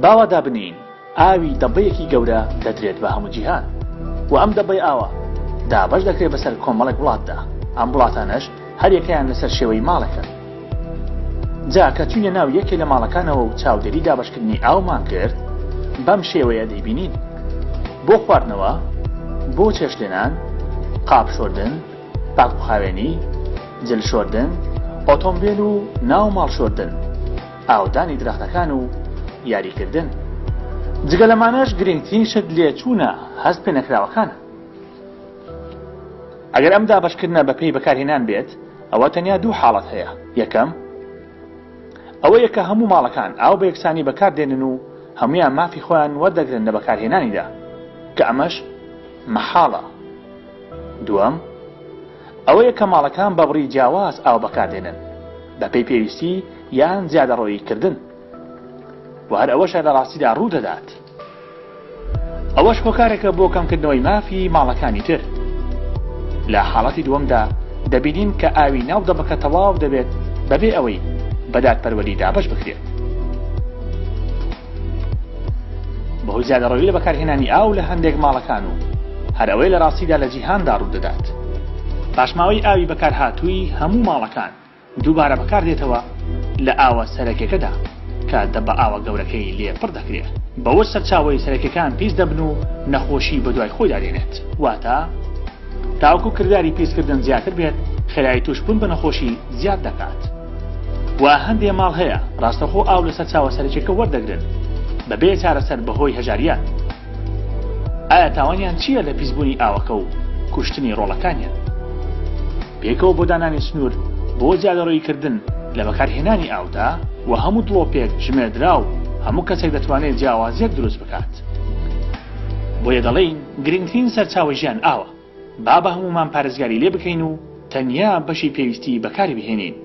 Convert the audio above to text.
باوا دابنین ئاوی دەبەیەکی گەورە دەدرێت بە هەموو جیهان و ئەم دەبەی ئاوە دابەش دەکرێت بەسەر کۆمەڵێک وڵاتدا ئەم وڵاتانەش هەر یەکەیان لەسەر شێوەی ماڵەکە جا کە چوونە ناو یەکێ لە ماڵەکانەوە و چاودێری دابەشکردنی ئاومان کرد بەم شێوەیە دەیبینین بۆ خواردنەوە بۆ چێشتێنان قاپ شۆردن پاکبخاوێنی جل شۆردن ئۆتۆمبیل و ناو ماڵ شۆردن ئاودانی درەختەکان و یاریکردن جگە لەمانەش گرنگترین شت لێچوونە هەست پێ نەکراوەکانە ئەگەر ئەم دابەشکردنە بەپێی بەکارهێنان بێت ئەوە تەنیا دوو حاڵەت هەیە یەکەم ئەوەیە کە هەموو ماڵەکان ئاو بە یەکسانی بەکاردێنن و هەمویان مافی خۆیان وەردەگرن لە بەکارهێنانیدا کە ئەمەش مەحاڵە دووەم ئەوەیە کە ماڵەکان بە بڕی جیاواز ئاو بەکاردێنن بەپێی پێویستی یان زیادەڕۆییکردن و هەر ئەوەشە لە ڕاستیدا ڕوو دەدات ئەوەش هۆکارێکە بۆ کەمکردنەوەی مافی ماڵەکانی تر لە حاڵەتی دووەمدا دەبینین کە ئاوی ناو دەبەکە تەواو دەبێت بەبێ ئەوەی بەدادپەروەری دابەش بکرێت بەهۆی زیادەڕەوی لە بەکارهێنانی ئاو لە هەندێک ماڵەکان و هەر ئەوەی لە ڕاستیدا لە جیهاندا ڕوو دەدات پاشماوەی ئاوی بەکارهاتووی هەموو ماڵەکان دووبارە بەکاردێتەوە لە ئاوە سەرەکیەکەدا کە دەبە ئاوە گەورەکەی لێ پڕ دەکرێت بەوە سەرچاوەی سەرەکیەکان پیس دەبن و نەخۆشی بە دوای خۆی دادێنێت واتە تاوەکو کردداری پیسکردن زیاتر بێت خێرایی توشبوون بە نەخۆشی زیاد دەکات و هەندێ ماڵ هەیە ڕاستەخۆ ئاو لەسەر چاوە سەرەکیەکە وەردەگرن بەبێ چارەسەر بەهۆی هەژاریان ئایا تاوانیان چییە لە پیسبوونی ئاوەکە و کوشتنی ڕۆڵەکانیان پێکەوە بۆ دانانی سنوور بۆ زیادەڕۆییکردن لە بەکارهێنانی ئاودا و هەموو دڵۆپێک ژمێردرا و هەموو کەسێک دەتوانێت جیاوازیەک دروست بکات بۆیە دەڵێین گرنگترین سەرچاوی ژیان ئاوە با بە هەمومان پارێزگاری لێ بکەین و تەنیا بەشی پێویستی بەکاری بهێنین